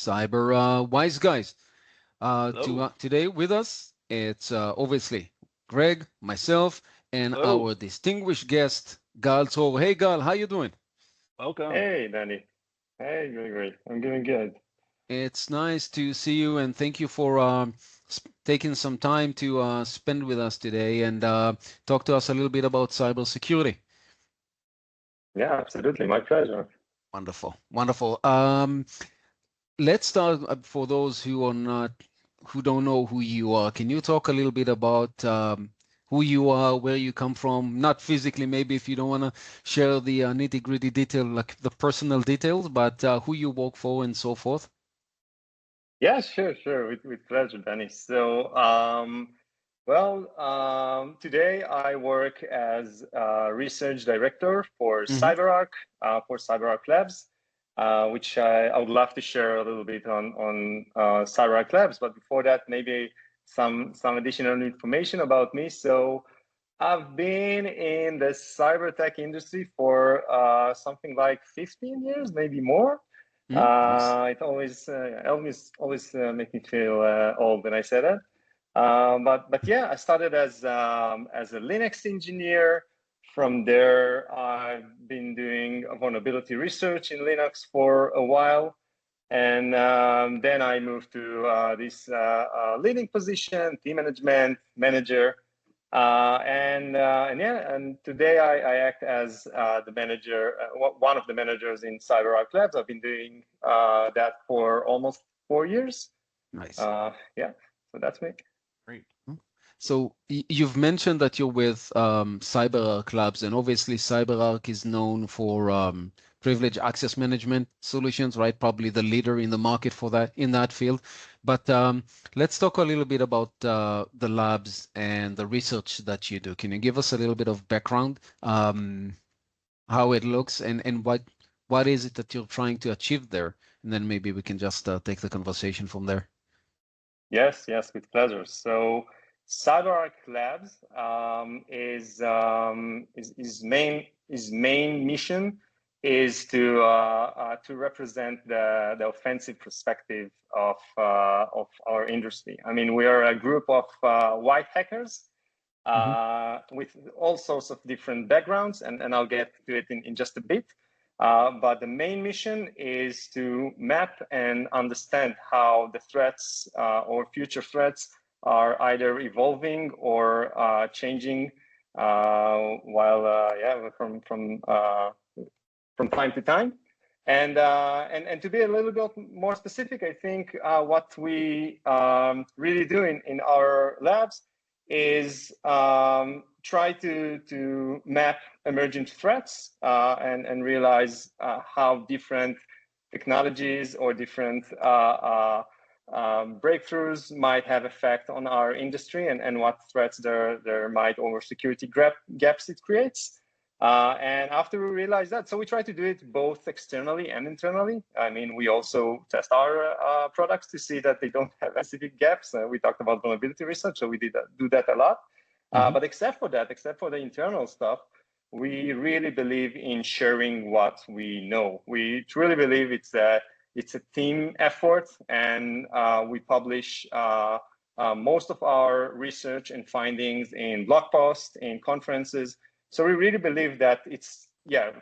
Cyber Wise Guys. Hello. Today with us, it's obviously Greg, myself, and Hello. our distinguished guest, Gal Zror. Hey, Gal, how you doing? Welcome. Hey, Danny. Hey, great. I'm doing good. It's nice to see you, and thank you for taking some time to spend with us today and talk to us a little bit about cybersecurity. Yeah, absolutely. My pleasure. Wonderful, wonderful. Let's start for those who don't know who you are. Can you talk a little bit about who you are, where you come from? Not physically, maybe if you don't want to share the nitty-gritty detail, like the personal details, but who you work for and so forth. Yeah, sure. With pleasure, Danny. So, today I work as a research director for Hmm. CyberArk Labs, which I would love to share a little bit on CyberArk Labs. But before that, maybe some additional information about me. So, I've been in the cyber tech industry for something like 15 years, maybe more. Nice. It always make me feel old when I say that. But yeah, I started as a Linux engineer. From there, I've been doing vulnerability research in Linux for a while, and then I moved to this leading position, team management manager. And today I act as the manager, one of the managers in CyberArk Labs. I've been doing that for almost 4 years. Nice. Yeah, so that's me. Great. So you've mentioned that you're with CyberArk Labs, and obviously CyberArk is known for privileged access management solutions, right? Probably the leader in the market for that in that field. But let's talk a little bit about the labs and the research that you do. Can you give us a little bit of background, how it looks, and what is it that you're trying to achieve there? And then maybe we can just take the conversation from there. Yes, with pleasure. So CyberArk Labs his main mission is to represent the offensive perspective of our industry. I mean, we are a group of white hackers with all sorts of different backgrounds, and I'll get to it in just a bit. But the main mission is to map and understand how the threats or future threats are either evolving or changing from time to time. And to be a little bit more specific, I think what we really do in our labs is try to map emergent threats and realize how different technologies or different breakthroughs might have effect on our industry and what threats there might or security gaps it creates. And after we realize that, so we try to do it both externally and internally. I mean, we also test our products to see that they don't have specific gaps. We talked about vulnerability research, so we do that a lot. But except for the internal stuff, we really believe in sharing what we know. We truly believe it's a team effort, and we publish most of our research and findings in blog posts, in conferences. So we really believe that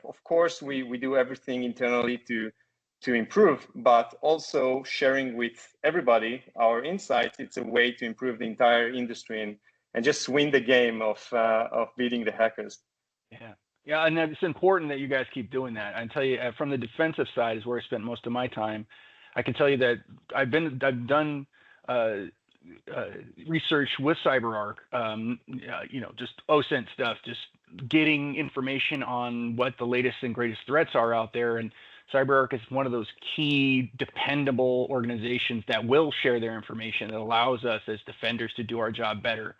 of course, we do everything internally to improve, but also sharing with everybody our insights. It's a way to improve the entire industry and just win the game of beating the hackers. Yeah, and it's important that you guys keep doing that. I tell you, from the defensive side is where I spent most of my time. I can tell you that I've done research with CyberArk, just OSINT stuff, just getting information on what the latest and greatest threats are out there. And CyberArk is one of those key, dependable organizations that will share their information, that allows us as defenders to do our job better.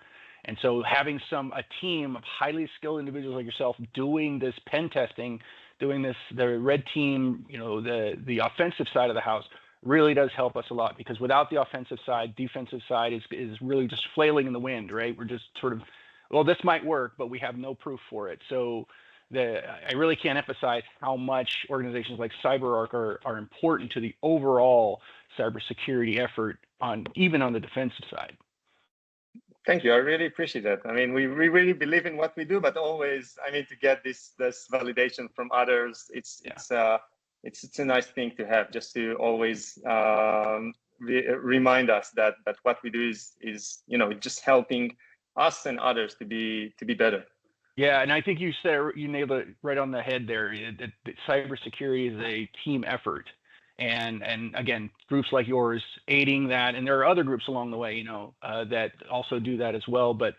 And so having a team of highly skilled individuals like yourself doing this pen testing, doing this, the red team, the offensive side of the house really does help us a lot, because without the offensive side, defensive side is really just flailing in the wind, right? We're just sort of, well, this might work, but we have no proof for it. So I really can't emphasize how much organizations like CyberArk are important to the overall cybersecurity effort even on the defensive side. Thank you. I really appreciate that. I mean, we really believe in what we do, but always, I mean, to get this validation from others, it's a nice thing to have, just to always remind us that what we do is just helping us and others to be better. Yeah, and I think you nailed it right on the head there. That cybersecurity is a team effort, and again, groups like yours aiding that, and there are other groups along the way, that also do that as well. But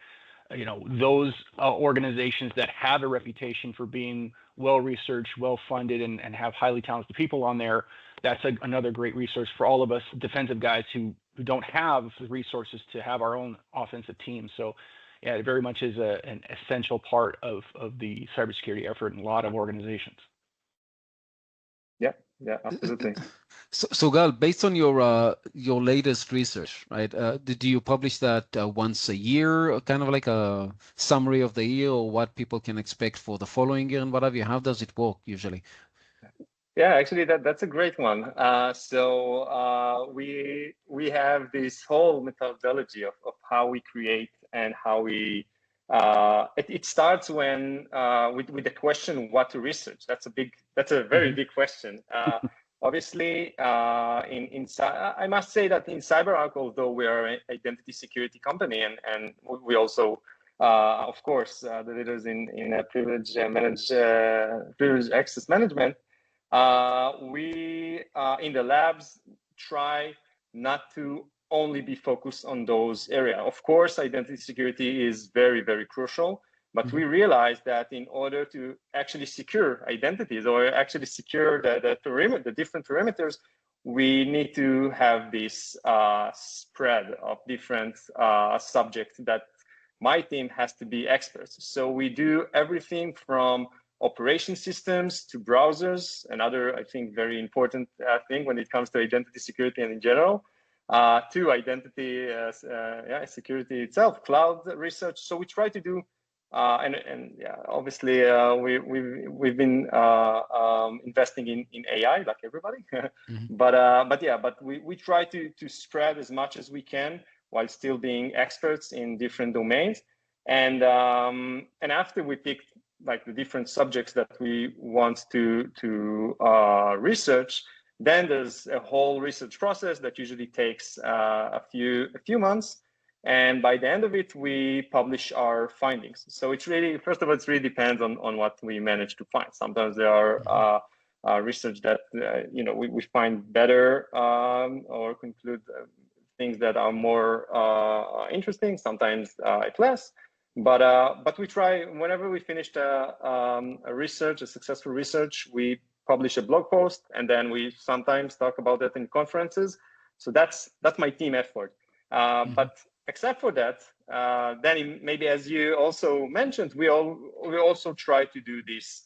those organizations that have a reputation for being well researched, well funded, and have highly talented people on there, that's another great resource for all of us defensive guys who don't have the resources to have our own offensive team. So yeah, it very much is an essential part of the cybersecurity effort in a lot of organizations. Yeah, absolutely. So Gal, based on your latest research, right? Do you publish that once a year, kind of like a summary of the year, or what people can expect for the following year and what have you? How does it work usually? Yeah, actually, that's a great one. So we have this whole methodology of how we create and how we. It starts when with the question what to research. That's a very big question. Obviously, I must say that in CyberArk, although we are an identity security company, and we also, of course, the leaders in privilege access management. We in the labs try not to only be focused on those areas. Of course, identity security is very, very crucial, but we realize that in order to actually secure identities or actually secure the perimeter, the different perimeters, we need to have this spread of different subjects that my team has to be experts. So we do everything from operation systems to browsers, another, I think, very important thing when it comes to identity security and in general, to identity security itself, cloud research. So we try to do, obviously we've been investing in AI like everybody, but we try to spread as much as we can while still being experts in different domains, and after we picked like the different subjects that we want to research, then there's a whole research process that usually takes a few months, and by the end of it we publish our findings. So it's really, first of all, it really depends on what we manage to find. Sometimes there are research that we find better or conclude things that are more interesting, sometimes it's less. But we try, whenever we finished a successful research, we publish a blog post, and then we sometimes talk about it in conferences. So that's my team effort. But except for that, then maybe, as you also mentioned, we also try to do this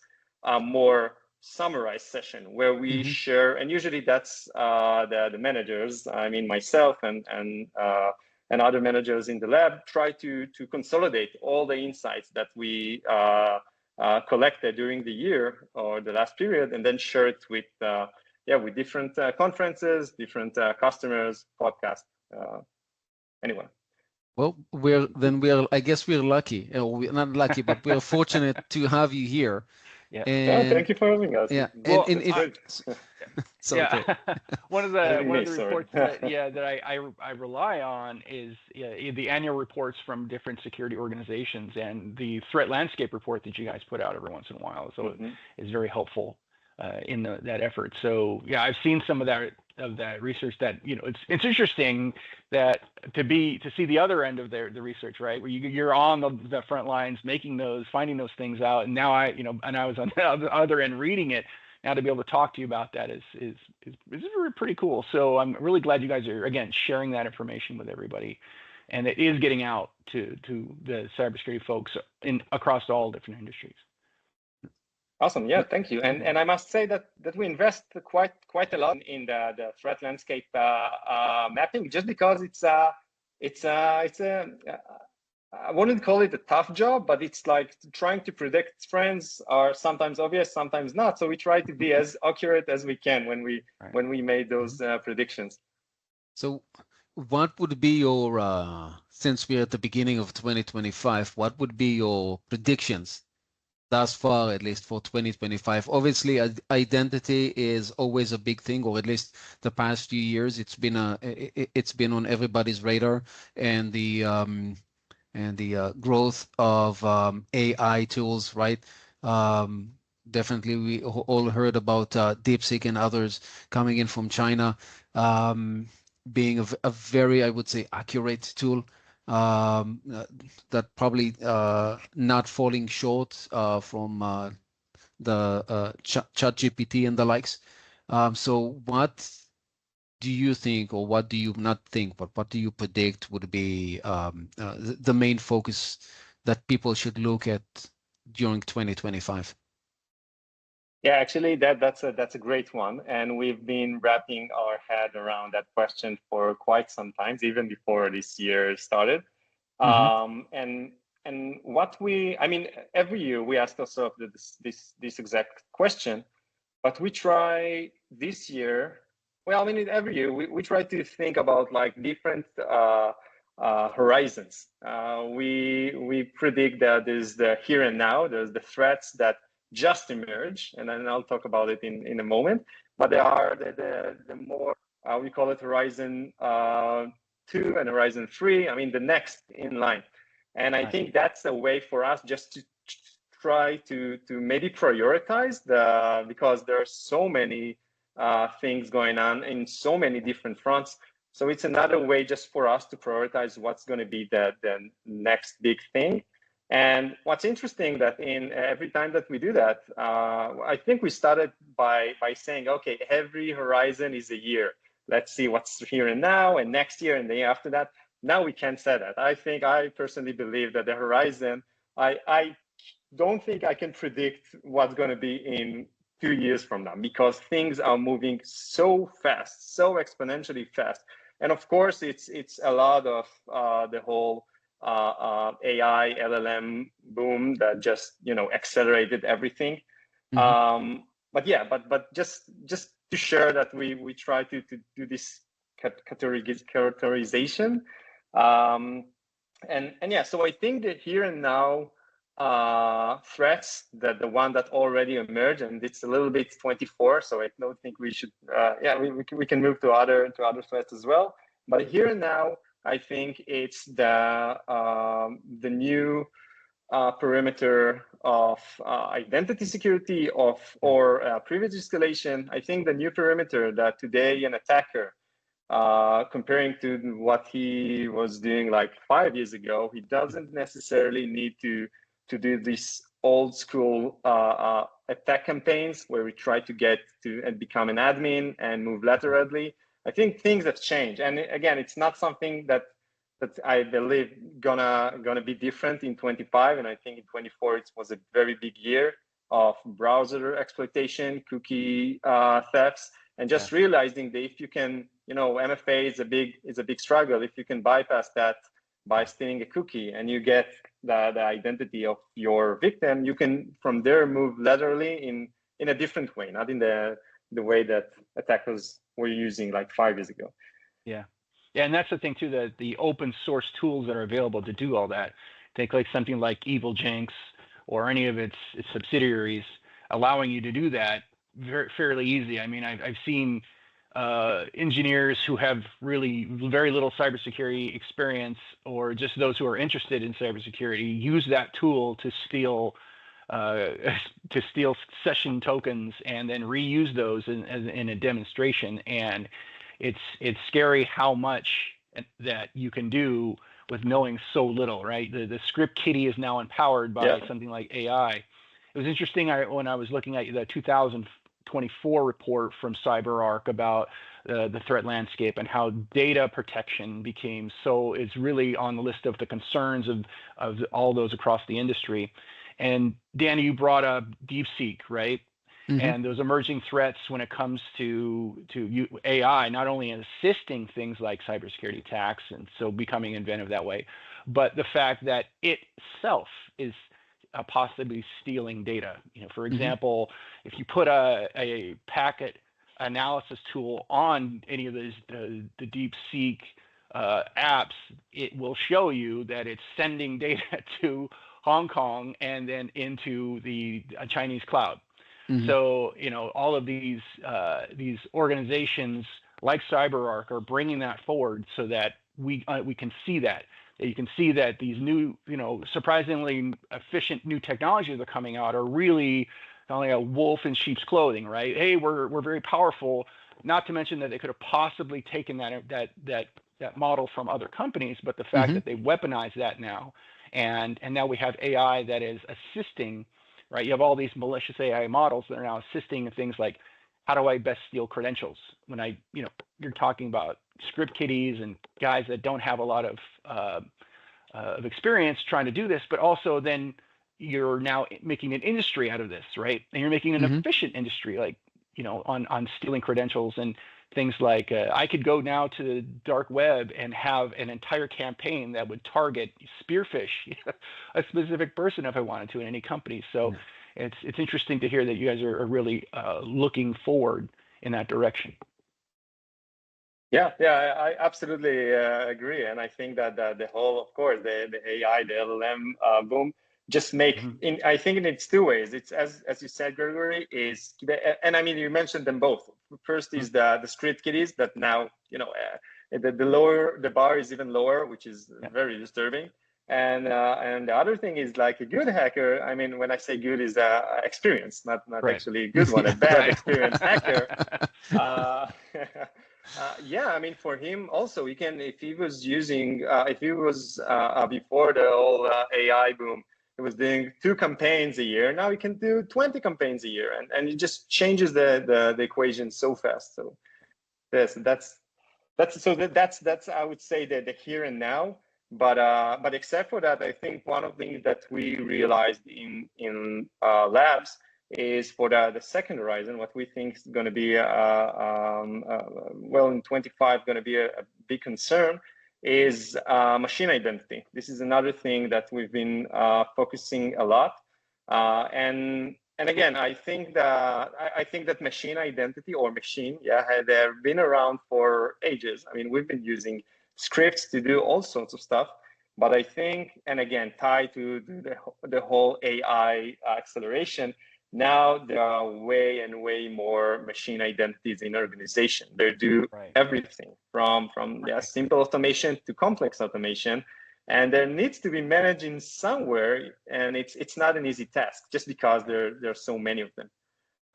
more summarized session where we share, and usually that's the managers, I mean myself and other managers in the lab, try to consolidate all the insights that we collected during the year or the last period, and then share it with different conferences, different customers, podcasts, anyone. Well, I guess we're lucky, or we're not lucky, but we're fortunate to have you here. Yeah. And, thank you for having us. Yeah. Well, one of the reports that I rely on is the annual reports from different security organizations, and the threat landscape report that you guys put out every once in a while. So it is very helpful in that effort. So yeah, I've seen some of that research that, it's interesting that to see the other end of the research, right, where you're on the front lines finding those things out, and now I was on the other end reading it. Now to be able to talk to you about that is pretty cool. So I'm really glad you guys are, again, sharing that information with everybody, and it is getting out to the cybersecurity folks across all different industries. Awesome. Yeah, thank you. And I must say that we invest quite a lot in the threat landscape mapping, just because it's I wouldn't call it a tough job, but it's like trying to predict trends are sometimes obvious, sometimes not. So we try to be as accurate as we can when we made those predictions. So what would be your, since we're at the beginning of 2025, what would be your predictions thus far, at least for 2025? Obviously, identity is always a big thing, or at least the past few years, it's been on everybody's radar, and the growth of AI tools, right? Definitely, we all heard about DeepSeek and others coming in from China, being a very, I would say, accurate tool, that probably not falling short from the ChatGPT and the likes. So what do you think, or what do you not think, but what do you predict would be the main focus that people should look at during 2025? Yeah, actually, that's a great one, and we've been wrapping our head around that question for quite some time, even before this year started. And what I mean, every year we ask ourselves this exact question, but we try this year. Well, I mean, every year we try to think about like different horizons. We predict that there's the here and now, there's the threats that just emerge, and then I'll talk about it in a moment. But there are the more we call it Horizon 2 and Horizon 3. I mean, the next in line, and I think that's a way for us just to try to maybe prioritize because there are so many things going on in so many different fronts. So it's another way just for us to prioritize what's going to be the next big thing. And what's interesting that in every time that we do that, I think we started by saying, okay, every horizon is a year. Let's see what's here and now, and next year and the year after that. Now we can't say that. I personally believe that the horizon, I don't think I can predict what's going to be in 2 years from now, because things are moving so fast, so exponentially fast. And of course, it's a lot of the whole AI LLM boom that just accelerated everything. But yeah, but just to share that we try to do this categorization, and yeah. So I think that here and now threats, that the one that already emerged, and it's a little bit 24, so I don't think we should we can move to other threats as well. But here and now, I think it's the new perimeter of identity security or privilege escalation. I think the new perimeter that today an attacker, comparing to what he was doing like 5 years ago, he doesn't necessarily need to do these old school attack campaigns where we try to get to and become an admin and move laterally. I think things have changed, and again, it's not something that I believe gonna be different in 25, and I think in 24 it was a very big year of browser exploitation, cookie thefts, and just realizing that if you can, MFA is a big struggle. If you can bypass that by stealing a cookie and you get the identity of your victim, you can from there move laterally in a different way, not in the way that attackers were using like 5 years ago. Yeah, and that's the thing too, that the open source tools that are available to do all that, think like something like EvilJinx or any of its subsidiaries, allowing you to do that fairly easy. I mean, I've seen engineers who have really very little cybersecurity experience, or just those who are interested in cybersecurity, use that tool to steal session tokens and then reuse those in a demonstration. And it's scary how much that you can do with knowing so little, right? The script kiddie is now empowered by something like AI. It was interesting when I was looking at the 2024 report from CyberArk about the threat landscape and how data protection is really on the list of the concerns of all those across the industry. And Danny, you brought up DeepSeek, right? And those emerging threats when it comes to AI, not only in assisting things like cybersecurity attacks and so becoming inventive that way, but the fact that it itself is possibly stealing data. For example, if you put a packet analysis tool on any of those the DeepSeek apps, it will show you that it's sending data to Hong Kong and then into the Chinese cloud. So all of these organizations like CyberArk are bringing that forward so that we can see that. You can see that these new, surprisingly efficient new technologies that are coming out are really only a wolf in sheep's clothing, right? Hey, we're very powerful. Not to mention that they could have possibly taken that model from other companies, but the fact that they weaponize that now, and now we have AI that is assisting. Right, you have all these malicious AI models that are now assisting in things like, how do I best steal credentials? When you're talking about script kiddies and guys that don't have a lot of experience trying to do this, but also then you're now making an industry out of this, right? And you're making an efficient industry, like on stealing credentials and things like I could go now to the dark web and have an entire campaign that would target spearfish a specific person if I wanted to in any company. So it's interesting to hear that you guys are really looking forward in that direction. Yeah, I absolutely agree, and I think that the whole, of course, the AI, the LLM boom just make I think in it's two ways. It's as you said, Gregory, is and I mean you mentioned them both. First is the script kiddies that now the bar is even lower, which is very disturbing. And the other thing is like a good hacker. I mean, when I say good, is experience, not actually a good one. A bad experienced hacker. Yeah, I mean, for him also, he can, if he was using, if he was before the whole AI boom, he was doing 2 campaigns a year. Now he can do 20 campaigns a year, and it just changes the equation so fast. So yes, that's I would say the here and now. But except for that, I think one of the things that we realized in labs is for the second horizon, what we think is going to be well in 25 going to be a big concern is machine identity. This is another thing that we've been focusing a lot, and again, I think that machine identity or machine, they've been around for ages. I mean, we've been using scripts to do all sorts of stuff, but I think, and again, tied to the whole AI acceleration, now there are way more machine identities in organization. They do everything from simple automation to complex automation, and there needs to be managing somewhere, and it's not an easy task just because there are so many of them.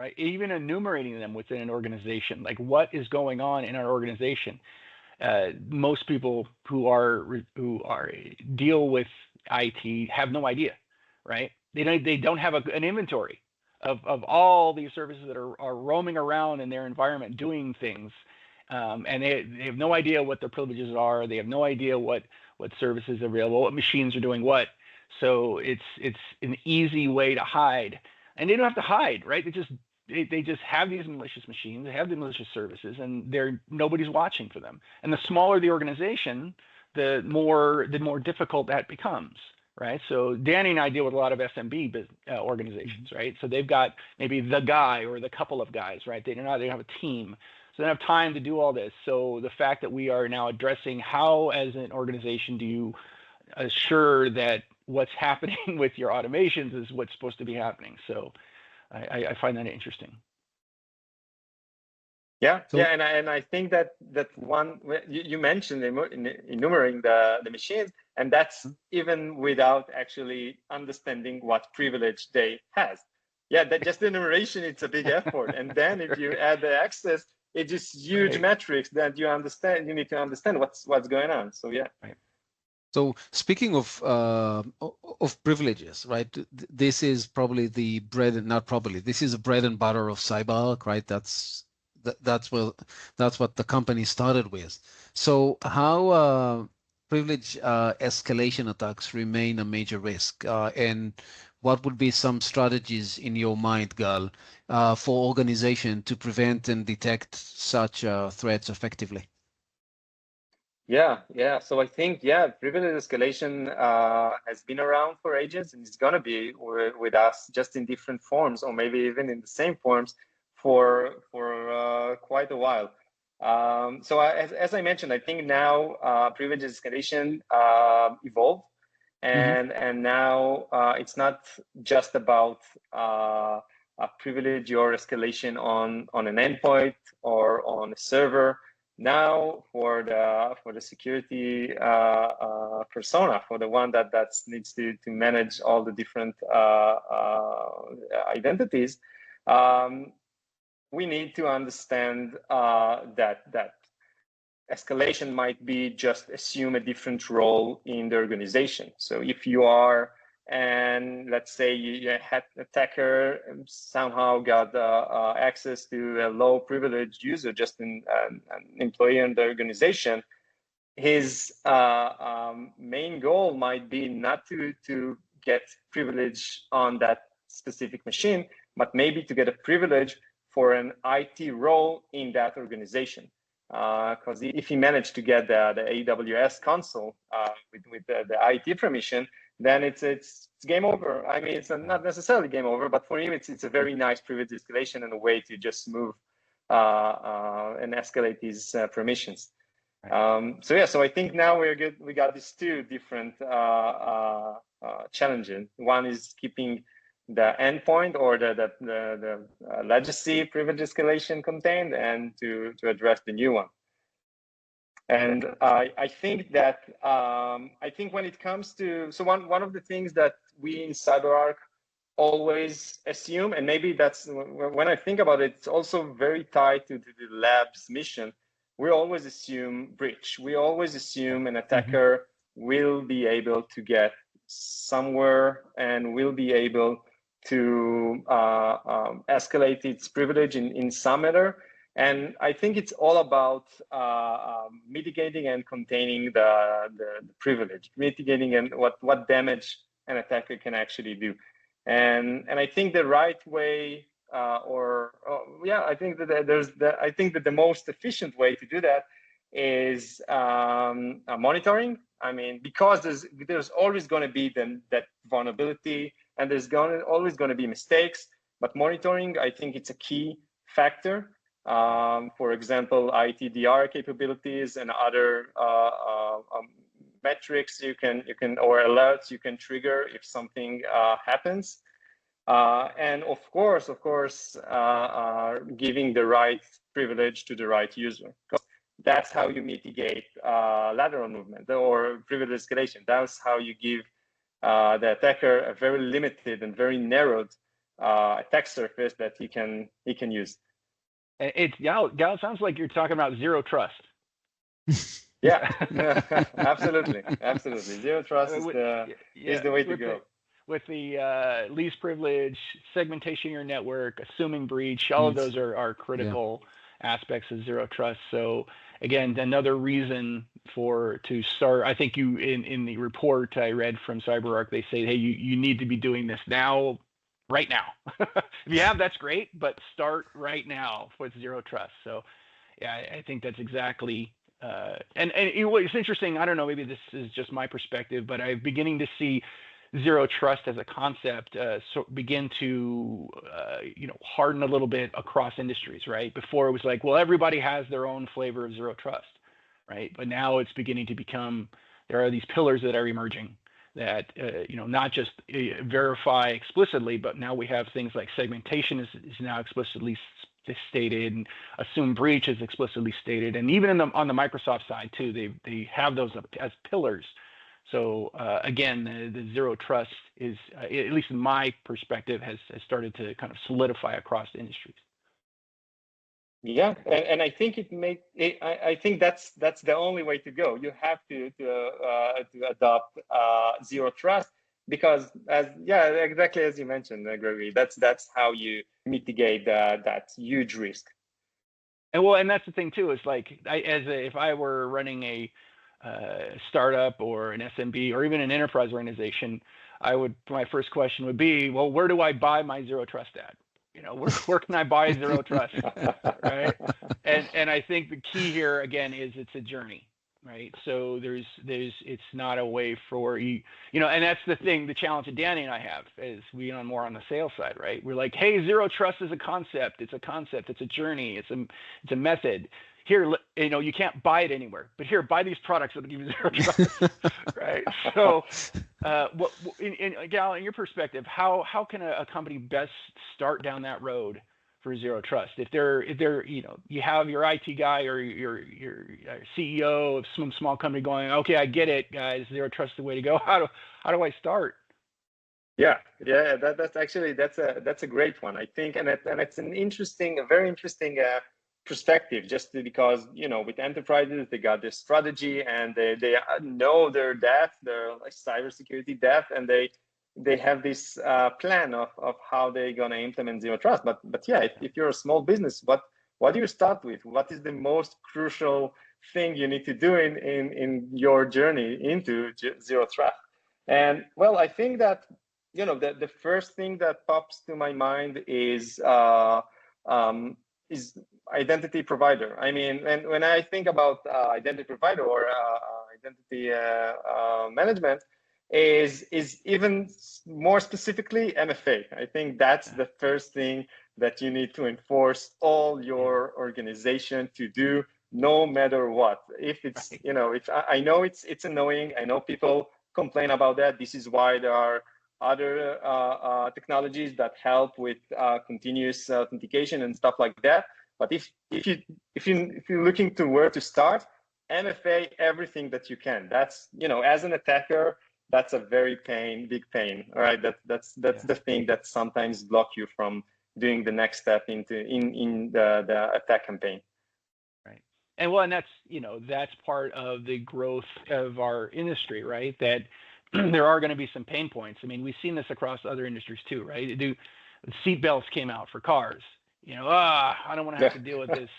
Right, even enumerating them within an organization, like what is going on in our organization. Most people who deal with IT have no idea, right? They don't have an inventory of all these services that are roaming around in their environment doing things, and they have no idea what their privileges are. They have no idea what services are available, what machines are doing what. So it's an easy way to hide, and they don't have to hide, right? They just have these malicious machines, they have the malicious services, and nobody's watching for them. And the smaller the organization, the more difficult that becomes, right? So Danny and I deal with a lot of SMB organizations, right? So they've got maybe the guy or the couple of guys, right? They don't have a team, so they don't have time to do all this. So the fact that we are now addressing how, as an organization, do you assure that what's happening with your automations is what's supposed to be happening? So I find that interesting. Yeah, and I think that one you mentioned enumerating the machines, and that's even without actually understanding what privilege they has. Yeah, that just the enumeration, it's a big effort, and then if you add the access, it's just huge metrics that you need to understand what's going on. So yeah. Right. So speaking of privileges, right? This is probably the bread and this is the bread and butter of CyberArk, right? That's what the company started with. So how privilege escalation attacks remain a major risk, and what would be some strategies in your mind, Gal, for organization to prevent and detect such threats effectively? Yeah. So I think, privilege escalation has been around for ages, and it's gonna be with us, just in different forms, or maybe even in the same forms, for quite a while. So as I mentioned, I think now privilege escalation evolved, and now it's not just about a privilege or escalation on an endpoint or on a server. Now for the security persona, for the one that needs to manage all the different identities, we need to understand that escalation might be just assume a different role in the organization. So if you are, and let's say you had attacker somehow got access to a low privileged user, just an employee in the organization, his main goal might be not to get privilege on that specific machine, but maybe to get a privilege for an IT role in that organization. Because if he managed to get the AWS console with the IT permission, then it's game over. I mean, it's not necessarily game over, but for him, it's a very nice privilege escalation and a way to just move and escalate these permissions. So I think now we're good. We got these two different challenges. One is keeping the endpoint or the legacy privilege escalation contained, and to address the new one. And I think that when it comes to, so one of the things that we in CyberArk always assume, and maybe that's when I think about it, it's also very tied to the lab's mission. We always assume breach. We always assume an attacker will be able to get somewhere and will be able to escalate its privilege in some manner. And I think it's all about mitigating and containing the privilege, mitigating and what damage an attacker can actually do. And I think the right way, I think that the most efficient way to do that is monitoring. I mean, because there's always going to be that vulnerability, and there's always going to be mistakes. But monitoring, I think it's a key factor. For example, ITDR capabilities and other metrics you can or alerts you can trigger if something happens. And of course, giving the right privilege to the right user. That's how you mitigate lateral movement or privilege escalation. That's how you give the attacker a very limited and very narrowed attack surface that he can use. Gal, sounds like you're talking about zero trust. Yeah, absolutely. Zero trust is the way to go. With the least privilege, segmentation of your network, assuming breach, all of those are critical aspects of zero trust. So again, another reason to start. I think you in the report I read from CyberArk, they say, hey, you need to be doing this now. Right now. If you have, that's great, but start right now with zero trust. So yeah, I think that's exactly, and it's interesting, I don't know, maybe this is just my perspective, but I'm beginning to see zero trust as a concept begin to, harden a little bit across industries, right? Before it was like, well, everybody has their own flavor of zero trust, right? But now it's beginning to become, there are these pillars that are emerging that not just verify explicitly, but now we have things like segmentation is now explicitly stated, and assume breach is explicitly stated, and even on the Microsoft side too, they have those as pillars. So again, the zero trust is, at least in my perspective, has started to kind of solidify across industries. Yeah, and I think I think that's the only way to go. You have to adopt zero trust, because exactly as you mentioned, Gregory, that's how you mitigate that huge risk. And that's the thing too, is like if I were running a startup or an SMB or even an enterprise organization, my first question would be, well, where do I buy my zero trust at? Where can I buy zero trust, right? And I think the key here again is it's a journey, right? So it's not a way for you, and that's the thing, the challenge that Danny and I have is we are more on the sales side, right? We're like, hey, zero trust is a concept, it's a journey, it's a method. Here, you can't buy it anywhere, but here, buy these products that'll give you zero trust, right? So, Gal, in your perspective, how can a company best start down that road for zero trust? If they're you have your IT guy or your CEO of some small company going, okay, I get it, guys, zero trust is the way to go. How do I start? Yeah, that's a great one, I think, and it's a very interesting perspective, just because with enterprises they got this strategy and they know their depth, their cybersecurity depth, and they have this plan of how they're gonna implement zero trust. But yeah, if you're a small business, what do you start with? What is the most crucial thing you need to do in your journey into zero trust? And well, I think that the first thing that pops to my mind is identity provider. I mean, when I think about identity provider or identity management, is even more specifically MFA. I think that's the first thing that you need to enforce all your organization to do, no matter what. If it's I know it's annoying. I know people complain about that. This is why there are other technologies that help with continuous authentication and stuff like that. But if you're looking to where to start, MFA everything that you can. That's as an attacker, that's a very big pain. All right, that's the thing that sometimes block you from doing the next step in the attack campaign. Right, and that's part of the growth of our industry, right? That there are going to be some pain points. I mean, we've seen this across other industries too, right? Seat belts came out for cars. I don't want to have to deal with this.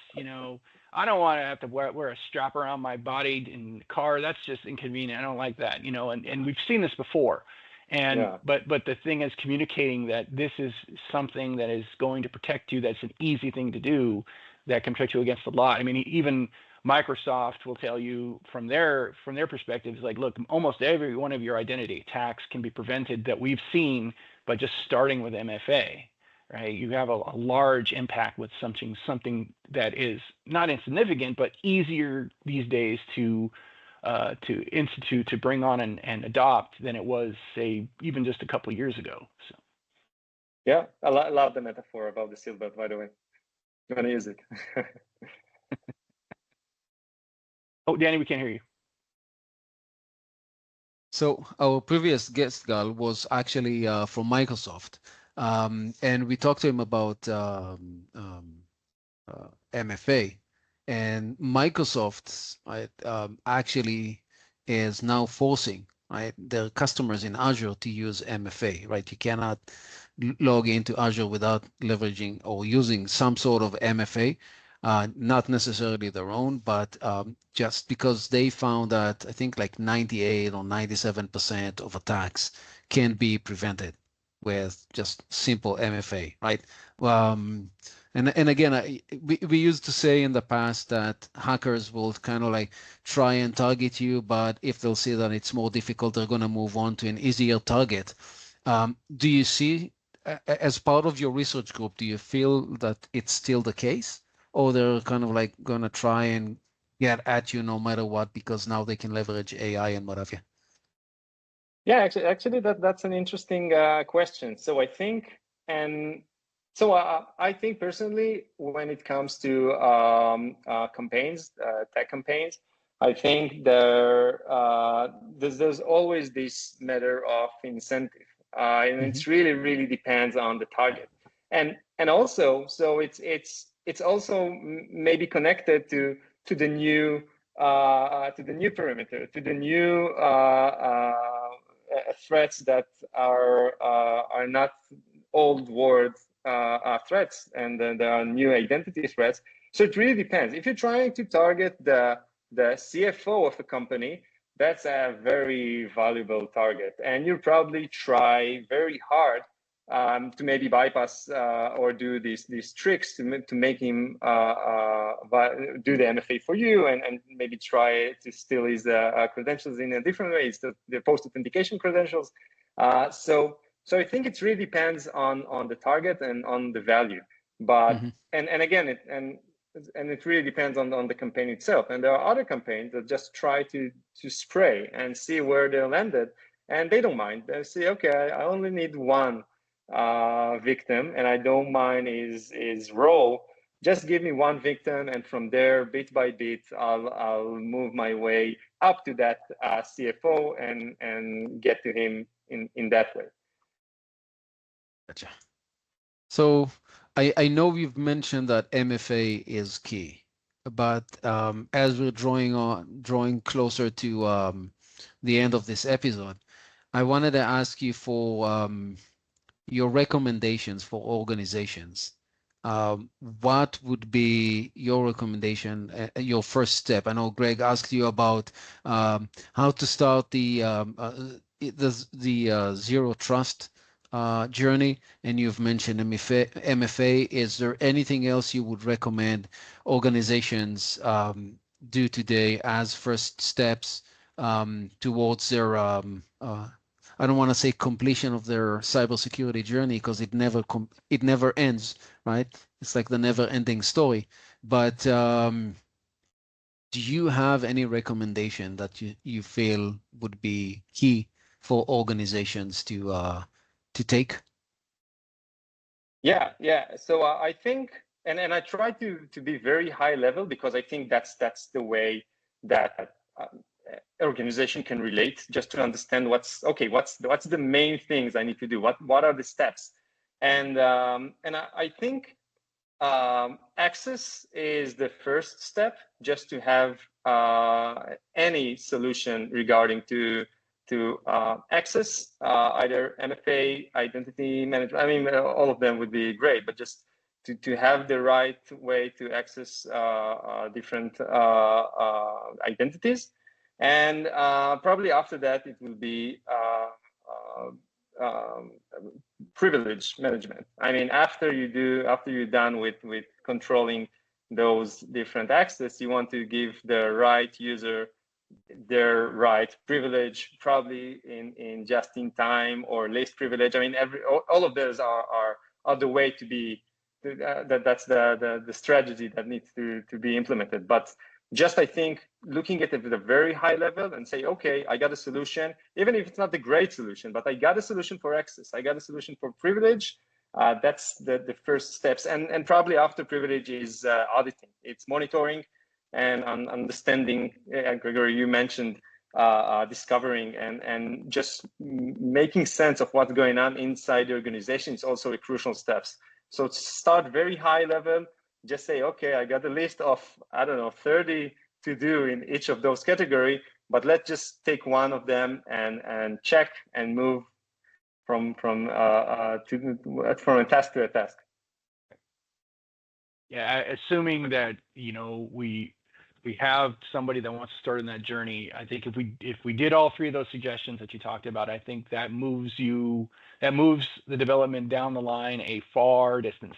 I don't want to have to wear a strap around my body in the car. That's just inconvenient. I don't like that. And we've seen this before. But the thing is communicating that this is something that is going to protect you. That's an easy thing to do that can protect you against a lot. I mean, even Microsoft will tell you from their perspective, is like, look, almost every one of your identity attacks can be prevented that we've seen by just starting with MFA, right? You have a large impact with something that is not insignificant, but easier these days to institute, to bring on and adopt than it was, say, even just a couple of years ago. So. Yeah, I love the metaphor about the seatbelt, by the way. I'm gonna use it. Oh, Danny, we can't hear you. So our previous guest, Gal, was actually from Microsoft, and we talked to him about MFA, and Microsoft actually is now forcing their customers in Azure to use MFA. Right, you cannot log into Azure without leveraging or using some sort of MFA. Not necessarily their own, but just because they found that I think like 98 or 97% of attacks can be prevented with just simple MFA, right? And again, we used to say in the past that hackers will kind of like try and target you, but if they'll see that it's more difficult, they're going to move on to an easier target. Do you see, as part of your research group, do you feel that it's still the case? Or they're kind of like going to try and get at you no matter what, because now they can leverage AI and what have you? Yeah, actually, that's an interesting question. So I think, I think personally, when it comes to campaigns, tech campaigns, I think there's always this matter of incentive, and it really depends on the target, and also, so it's also maybe connected to the new perimeter, to the new threats that are not old world threats, and then there are new identity threats. So it really depends. If you're trying to target the the CFO of a company, that's a very valuable target. And you'll probably try very hard to maybe bypass or do these tricks to make him do the MFA for you, and maybe try to steal his credentials in a different way, the post-authentication credentials. So I think it really depends on the target and on the value. But and again, it really depends on the campaign itself. And there are other campaigns that just try to spray and see where they're landed, and they don't mind. They say, okay, I only need one victim, and I don't mind his role. Just give me one victim, and from there, bit by bit, I'll move my way up to that CFO and get to him in that way. Gotcha. So I know you've mentioned that MFA is key, but as we're drawing closer to the end of this episode, I wanted to ask you for your recommendations for organizations. What would be your recommendation, your first step? I know Greg asked you about how to start the zero trust journey, and you've mentioned MFA. Is there anything else you would recommend organizations do today as first steps towards their I don't want to say completion of their cybersecurity journey, because it never ends, right? It's like the never-ending story. But do you have any recommendation that you feel would be key for organizations to take? Yeah. So I think, and I try to be very high level, because I think that's the way that organization can relate, just to understand what's the main things I need to do, what are the steps. And I think access is the first step, just to have any solution regarding to access, either MFA, identity management. I mean, all of them would be great, but just to have the right way to access different identities. And probably after that, it will be privilege management. I mean, after you're done with controlling those different access, you want to give the right user their right privilege, probably in just in time or least privilege. I mean, all of those are the way to be. That's the strategy that needs to be implemented. But just, I think, looking at it at a very high level and say, okay, I got a solution, even if it's not the great solution, but I got a solution for access, I got a solution for privilege. That's the first steps. And probably after privilege is auditing. It's monitoring and understanding. Gregory, you mentioned discovering and just making sense of what's going on inside the organization is also a crucial steps. So start very high level. Just say, okay, I got a list of, I don't know, 30 to do in each of those categories, but let's just take one of them and check and move from a task to a task. Yeah, assuming that we have somebody that wants to start in that journey. I think if we did all three of those suggestions that you talked about, I think that moves the development down the line a far distance,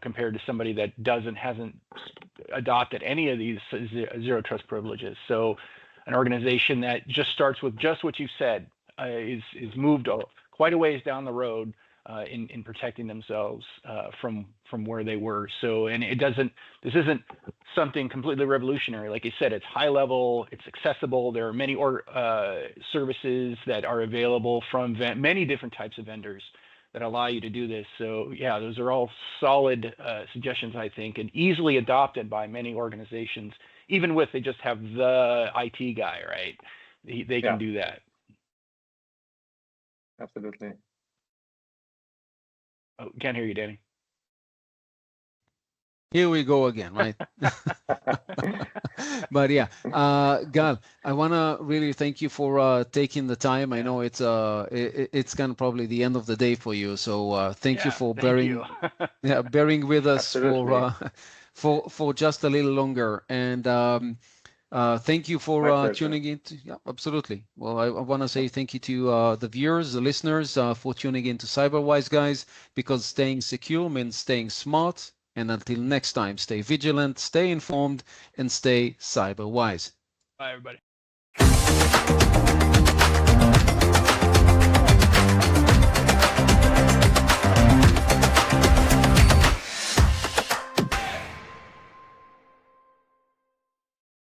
compared to somebody that hasn't adopted any of these zero trust privileges. So an organization that just starts with just what you said is moved quite a ways down the road in protecting themselves from where they were. So, and this isn't something completely revolutionary. Like you said, it's high level, it's accessible. There are many services that are available from many different types of vendors that allow you to do this. So yeah, those are all solid suggestions, I think, and easily adopted by many organizations, even if they just have the IT guy, right? They can do that. Absolutely. Oh, can't hear you, Danny. Here we go again, right? But yeah, Gal, I want to really thank you for taking the time. I know it's kind of probably the end of the day for you, so thank you for bearing with us for just a little longer. And Thank you for My pleasure. tuning in. Yeah, absolutely. Well, I want to say thank you to the viewers, the listeners, for tuning in to CyberWise, guys, because staying secure means staying smart. And until next time, stay vigilant, stay informed, and stay CyberWise. Bye, everybody.